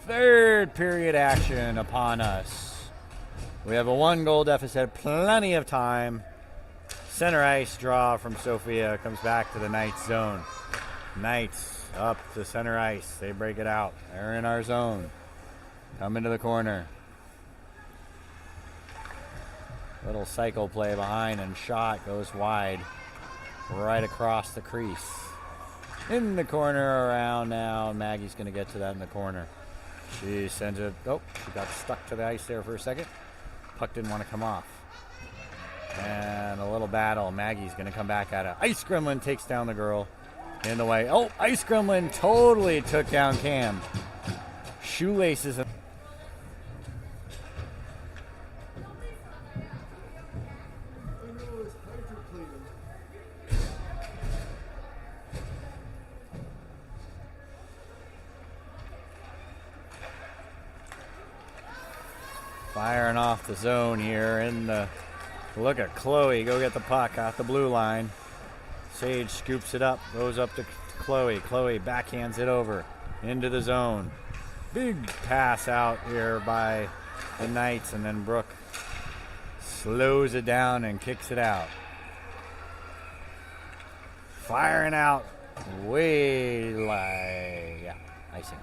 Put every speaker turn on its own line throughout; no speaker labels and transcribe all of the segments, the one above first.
Third period action upon us. We have a 1-goal deficit, plenty of time. Center ice draw from Sofia comes back to the Knights zone. Knights up to center ice. They break it out. They're in our zone. Come into the corner. Little cycle play behind and shot goes wide. Right across the crease. In the corner around now. Maggie's going to get to that in the corner. She sends it. Oh, she got stuck to the ice there for a second. Puck didn't want to come off. And a little battle. Maggie's going to come back at it. Ice Gremlin takes down the girl in the way. Oh, Ice Gremlin totally took down Cam. Shoelaces. Firing off the zone here in the... Look at Chloe go get the puck off the blue line. Sage scoops it up, goes up to Chloe. Chloe backhands it over into the zone. Big pass out here by the Knights, and then Brooke slows it down and kicks it out. Firing out way like... Yeah, icing.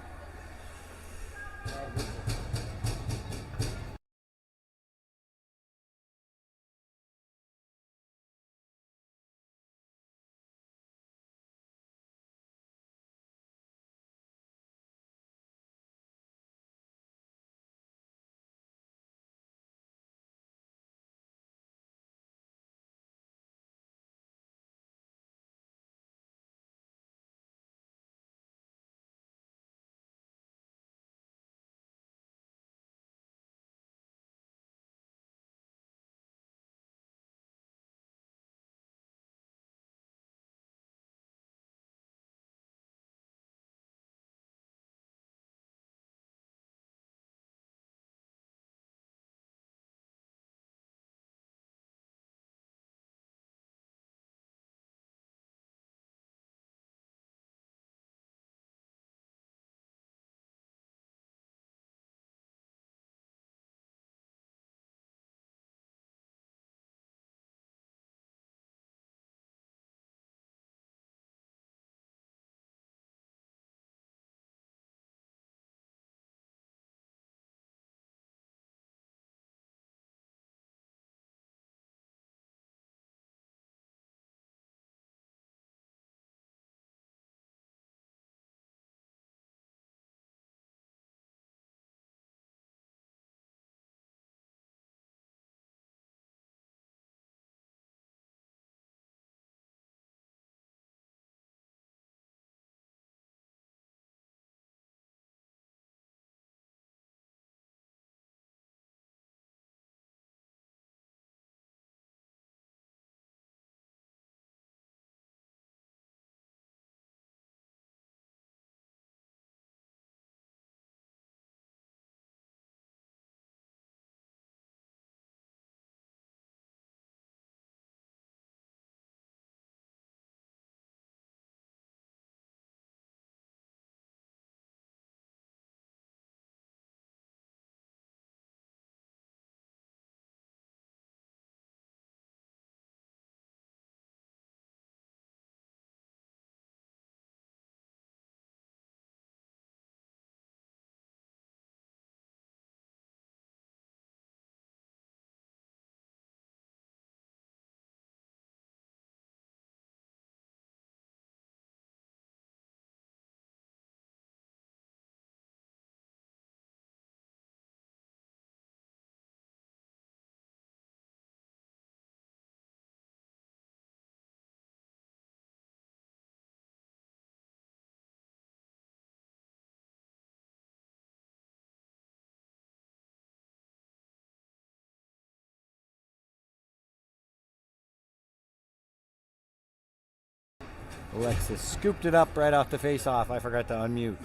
Alexis scooped it up right off the face-off. I forgot to unmute.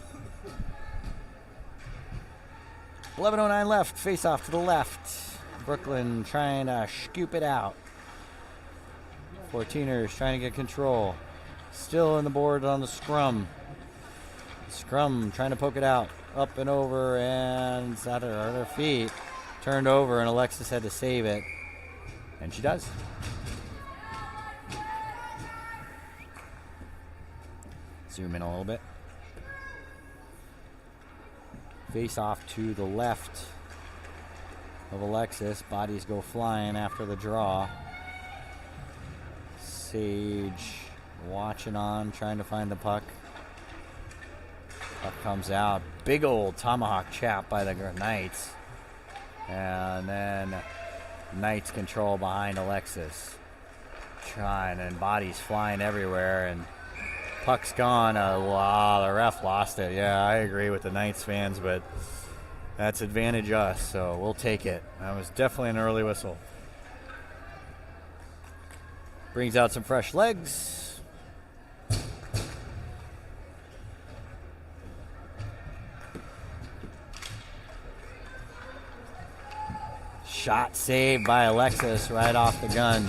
11:09 left. Face-off to the left. Brooklyn trying to scoop it out. 14ers trying to get control. Still in the board on the scrum. Scrum trying to poke it out. up and over, and it's at her feet. Turned over, and Alexis had to save it. And she does. Zoom in a little bit. Face off to the left of Alexis. Bodies go flying after the draw. Sage watching on, trying to find the puck. Puck comes out. Big old tomahawk chap by the Knights. And then Knights control behind Alexis. Trying, and bodies flying everywhere, and puck's gone. Wow, the ref lost it. Yeah, I agree with the Knights fans, but that's advantage us, so we'll take it. That was definitely an early whistle. Brings out some fresh legs. Shot saved by Alexis right off the gun.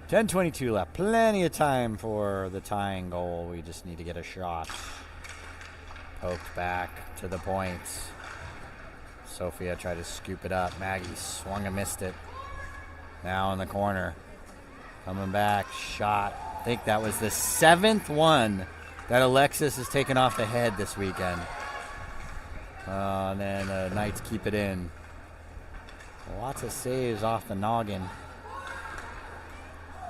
10:22 left. Plenty of time for the tying goal. We just need to get a shot. Poked back to the points. Sophia tried to scoop it up. Maggie swung and missed it. Now in the corner. Coming back. Shot. I think that was the 7th one that Alexis has taken off the head this weekend. And then the Knights keep it in. Lots of saves off the noggin.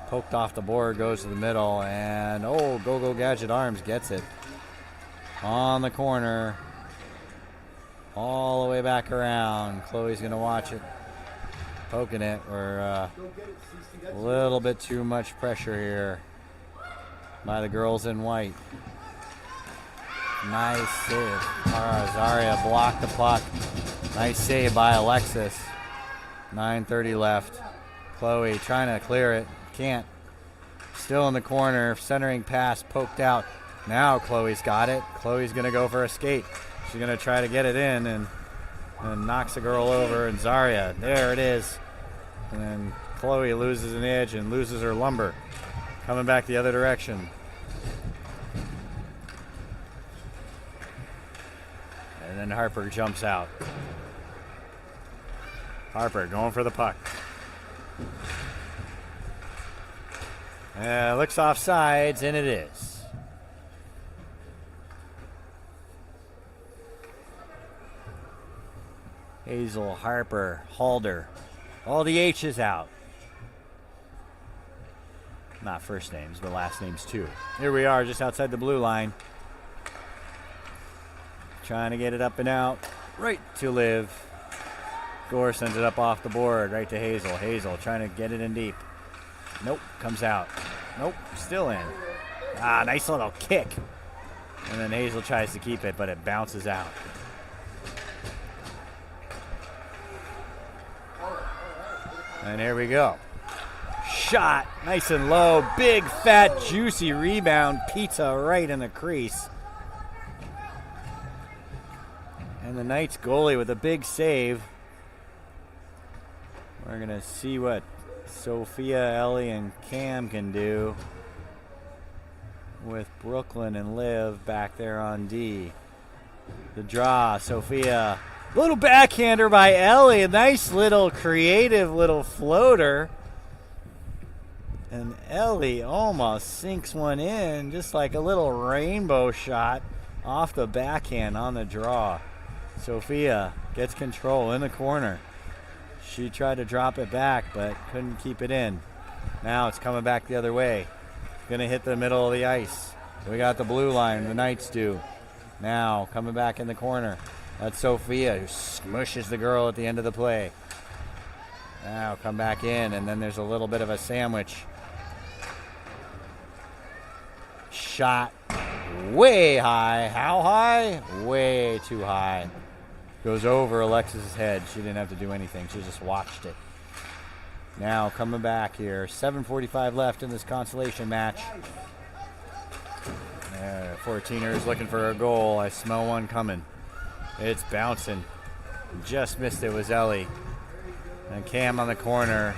Poked off the board, goes to the middle, and Go Gadget Arms gets it. On the corner. All the way back around. Chloe's going to watch it. Poking it. We're a little bit too much pressure here by the girls in white. Nice save. Zaria blocked the puck. Nice save by Alexis. 9:30 left. Chloe trying to clear it. Can't. Still in the corner. Centering pass poked out. Now Chloe's got it. Chloe's going to go for a skate. She's going to try to get it in and knocks the girl over. And Zaria, there it is. And then Chloe loses an edge and loses her lumber. Coming back the other direction. And then Harper jumps out. Harper going for the puck. Looks offsides, and it is. Hazel, Harper, Halder. All the H's out. Not first names, but last names too. Here we are just outside the blue line. Trying to get it up and out. Right to Liv. Gore sends it up off the board. Right to Hazel. Hazel trying to get it in deep. Nope. Comes out. Nope. Still in. Nice little kick. And then Hazel tries to keep it, but it bounces out. And here we go. Shot. Nice and low. Big, fat, juicy rebound. Pizza right in the crease. And the Knights goalie with a big save. We're going to see what Sophia, Ellie, and Cam can do with Brooklyn and Liv back there on D. The draw, Sophia. Little backhander by Ellie. A nice little creative little floater. And Ellie almost sinks one in, just like a little rainbow shot off the backhand on the draw. Sophia gets control in the corner. She tried to drop it back, but couldn't keep it in. Now it's coming back the other way. Gonna hit the middle of the ice. We got the blue line, the Knights do. Now coming back in the corner. That's Sophia, who smushes the girl at the end of the play. Now come back in, and then there's a little bit of a sandwich. Shot way high. How high? Way too high. Goes over Alexis' head. She didn't have to do anything. She just watched it. Now coming back here. 7:45 left in this consolation match. 14ers looking for a goal. I smell one coming. It's bouncing. Just missed it was Ellie. And Cam on the corner.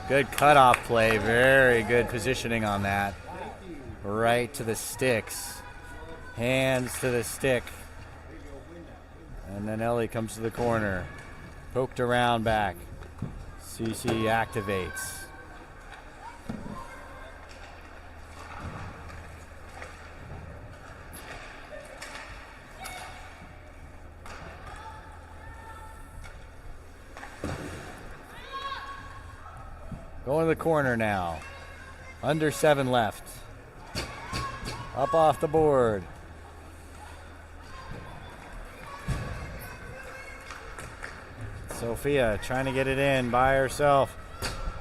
Good cutoff play. Very good positioning on that. Right to the sticks. Hands to the stick. And then Ellie comes to the corner. Poked around back. Cece activates. Going to the corner now. Under 7 left. Up off the board. Sophia trying to get it in by herself.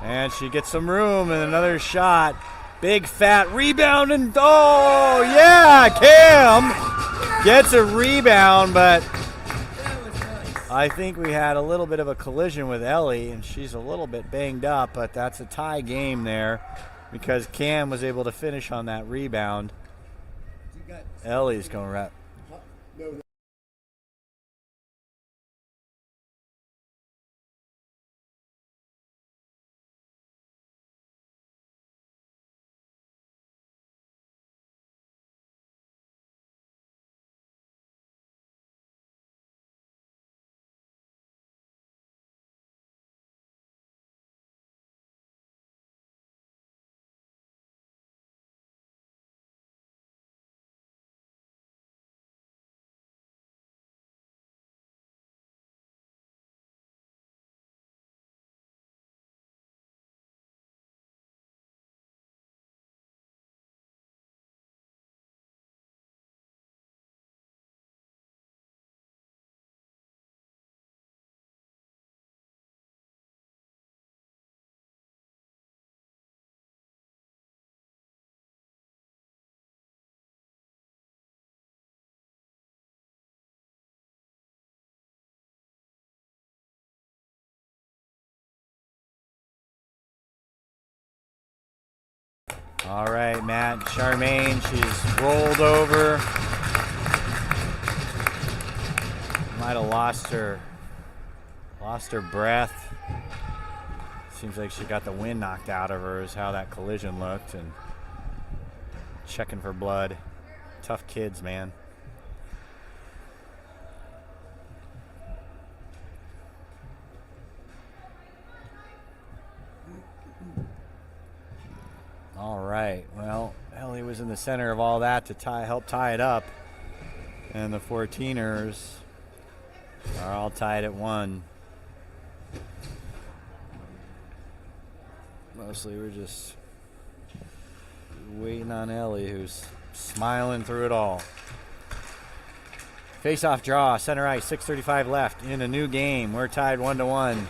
And she gets some room and another shot. Big fat rebound and oh yeah, Cam gets a rebound, but I think we had a little bit of a collision with Ellie, and she's a little bit banged up, but that's a tie game there because Cam was able to finish on that rebound. Ellie's going right. All right, Matt, Charmaine, she's rolled over. Might have lost her breath. Seems like she got the wind knocked out of her is how that collision looked, and checking for blood. Tough kids, man. All right, well, Ellie was in the center of all that to help tie it up. And the 14ers are all tied at 1. Mostly we're just waiting on Ellie, who's smiling through it all. Face-off draw, center ice, 6:35 left in a new game. We're tied 1-1.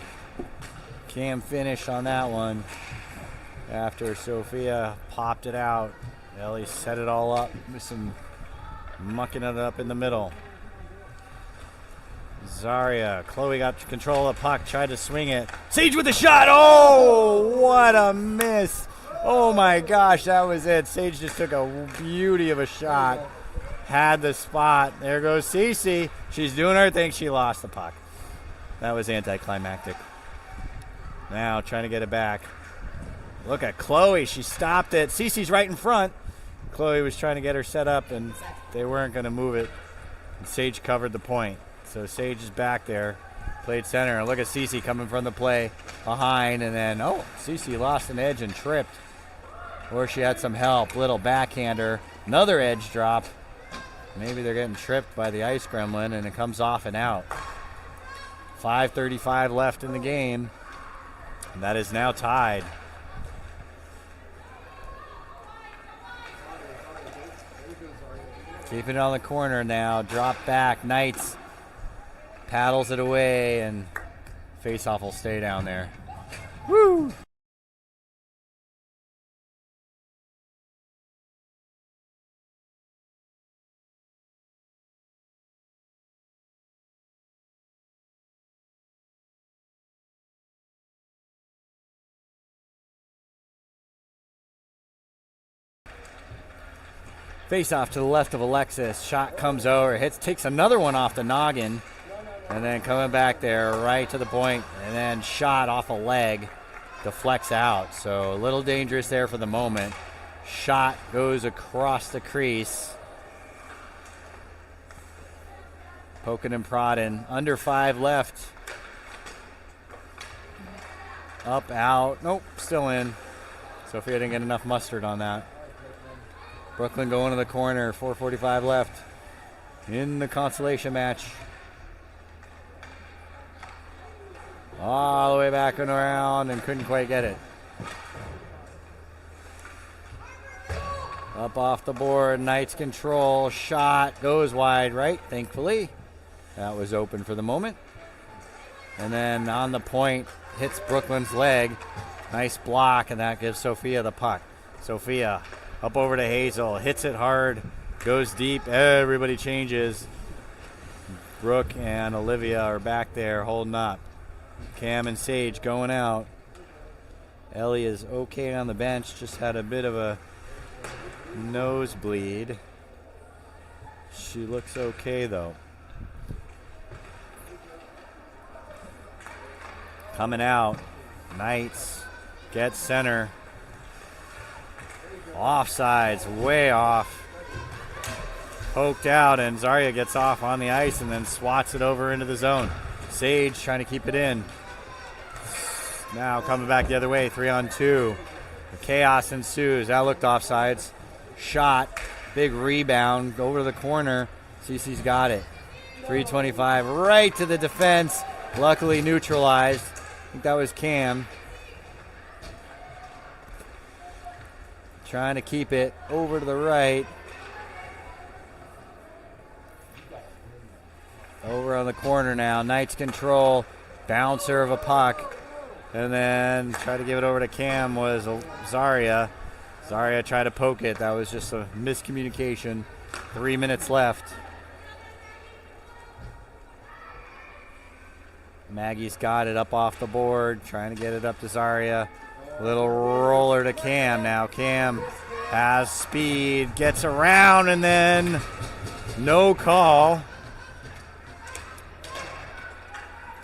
Cam finished on that one. After Sophia popped it out, Ellie set it all up with some mucking it up in the middle. Zarya, Chloe got control of the puck, tried to swing it. Sage with the shot. Oh, what a miss. Oh my gosh, that was it. Sage just took a beauty of a shot. Had the spot. There goes Cece. She's doing her thing. She lost the puck. That was anticlimactic. Now trying to get it back. Look at Chloe. She stopped it. Cece's right in front. Chloe was trying to get her set up, and they weren't going to move it. And Sage covered the point. So Sage is back there. Played center. And look at Cece coming from the play behind. And then, Cece lost an edge and tripped. Or she had some help. Little backhander. Another edge drop. Maybe they're getting tripped by the ice gremlin, and it comes off and out. 5:35 left in the game. And that is now tied. Keeping it on the corner now. Drop back. Knights paddles it away, and face-off will stay down there. Woo! Face-off to the left of Alexis. Shot comes over, takes another one off the noggin, and then coming back there right to the point, and then shot off a leg, deflects out. So a little dangerous there for the moment. Shot goes across the crease. Poking and prodding. Under 5 left. Up, out. Nope, still in. Sophia didn't get enough mustard on that. Brooklyn going to the corner. 4:45 left in the consolation match. All the way back and around and couldn't quite get it. Up off the board. Knights control. Shot. Goes wide right, thankfully. That was open for the moment. And then on the point, hits Brooklyn's leg. Nice block, and that gives Sophia the puck. Sophia up over to Hazel. Hits it hard. Goes deep. Everybody changes. Brooke and Olivia are back there holding up. Cam and Sage going out. Ellie is okay on the bench. Just had a bit of a nosebleed. She looks okay, though. Coming out. Knights get center. Offsides, way off. Poked out, and Zarya gets off on the ice and then swats it over into the zone. Sage trying to keep it in. Now coming back the other way, 3-on-2. The chaos ensues. That looked offsides. Shot, big rebound, over to the corner. Cece's got it. 3:25 right to the defense. Luckily neutralized. I think that was Cam. Trying to keep it over to the right. Over on the corner now. Knights control. Bouncer of a puck. And then try to give it over to Cam was Zarya. Zarya tried to poke it. That was just a miscommunication. 3 minutes left. Maggie's got it up off the board. Trying to get it up to Zarya. Little roller to Cam now. Cam has speed. Gets around and then no call.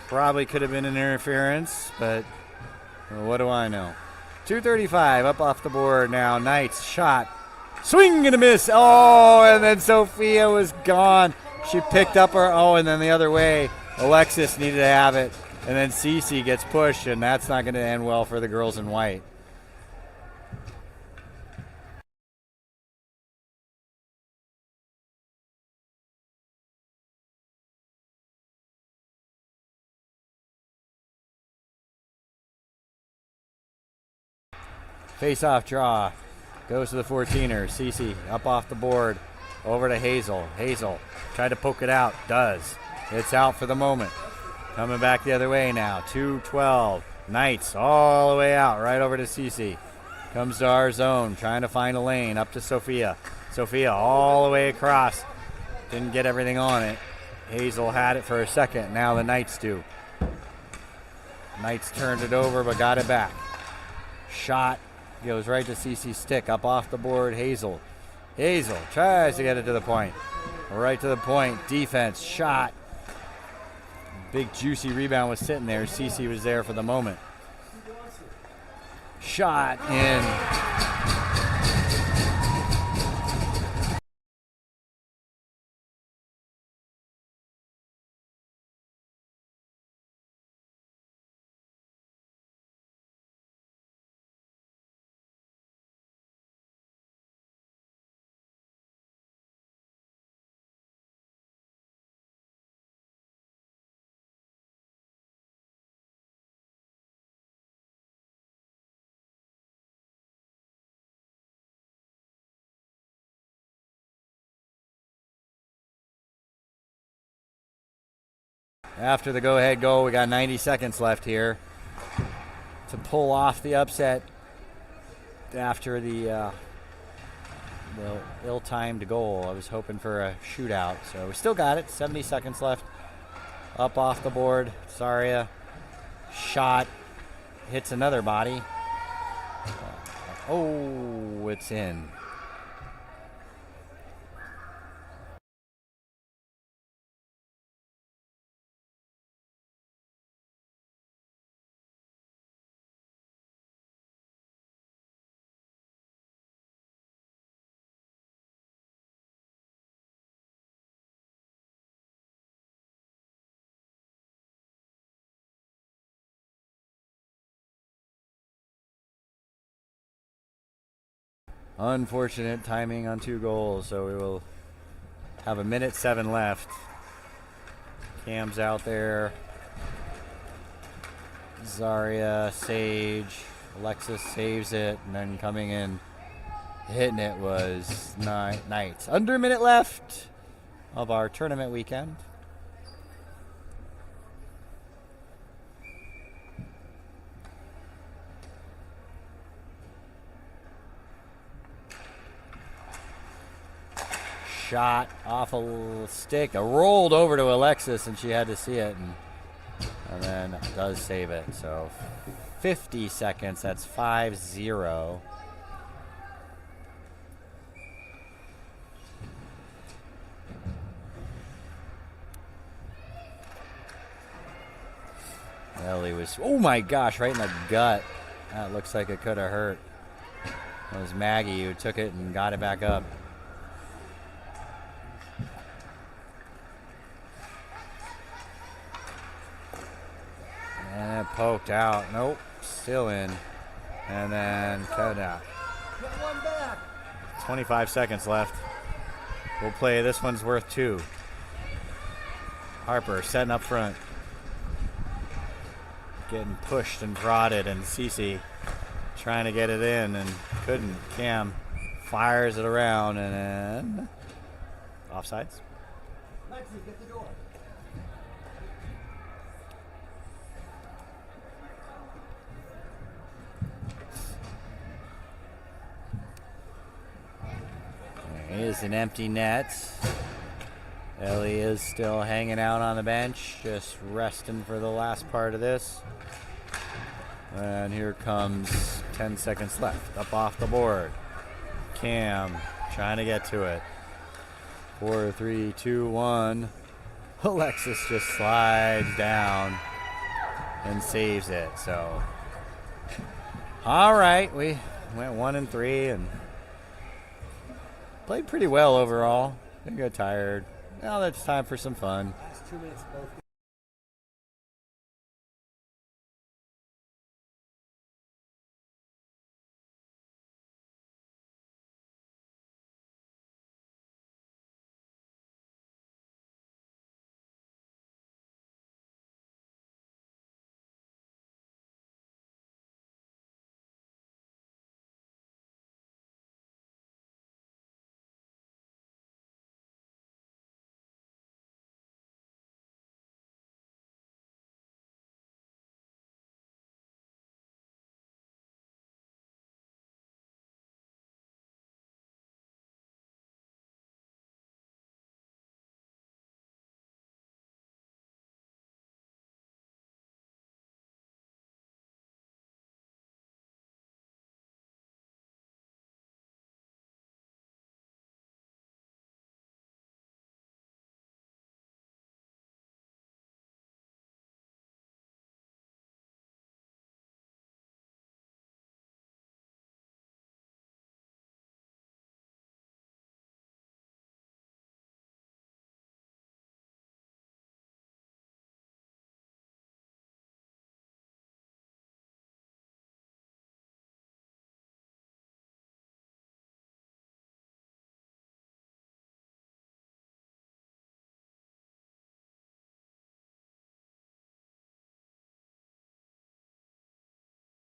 Probably could have been an interference, but what do I know? 2:35 up off the board now. Knights shot. Swing and a miss. Oh, and then Sophia was gone. She picked up her. Oh, and then the other way. Alexis needed to have it. And then Cece gets pushed, and that's not going to end well for the girls in white. Face-off draw. Goes to the 14er. Cece up off the board. Over to Hazel. Hazel tried to poke it out. Does. It's out for the moment. Coming back the other way now. 2:12. Knights all the way out. Right over to Cece. Comes to our zone. Trying to find a lane. Up to Sophia. Sophia all the way across. Didn't get everything on it. Hazel had it for a second. Now the Knights do. Knights turned it over but got it back. Shot. Goes right to Cece's stick. Up off the board. Hazel. Hazel tries to get it to the point. Right to the point. Defense. Shot. Big juicy rebound was sitting there. Cece was there for the moment. Shot in. After the go-ahead goal, we got 90 seconds left here to pull off the upset after the ill-timed goal. I was hoping for a shootout, so we still got it. 70 seconds left. Up off the board. Zarya. Shot. Hits another body. Oh, it's in. Unfortunate timing on 2 goals, so we will have 1:07 left. Cam's out there. Zarya, Sage, Alexis saves it, and then coming in, hitting it was Knights. Under a minute left of our tournament weekend. Shot off a stick, rolled over to Alexis, and she had to see it, and then does save it. So 50 seconds, that's 5-0. Ellie was, oh my gosh, right in the gut. That looks like it could have hurt. It was Maggie who took it and got it back up. And it poked out. Nope, still in. And then cut it out. 25 seconds left. We'll play. This one's worth 2. Harper setting up front. Getting pushed and prodded, and Cece trying to get it in and couldn't. Cam fires it around, and then offsides. Lexi, get the door. There is an empty net. Ellie is still hanging out on the bench, just resting for the last part of this. And here comes 10 seconds left. Up off the board. Cam trying to get to it. 4, 3, 2, 1. Alexis just slides down and saves it. So, all right, we went 1-3 and played pretty well overall. Didn't get tired. Now it's time for some fun.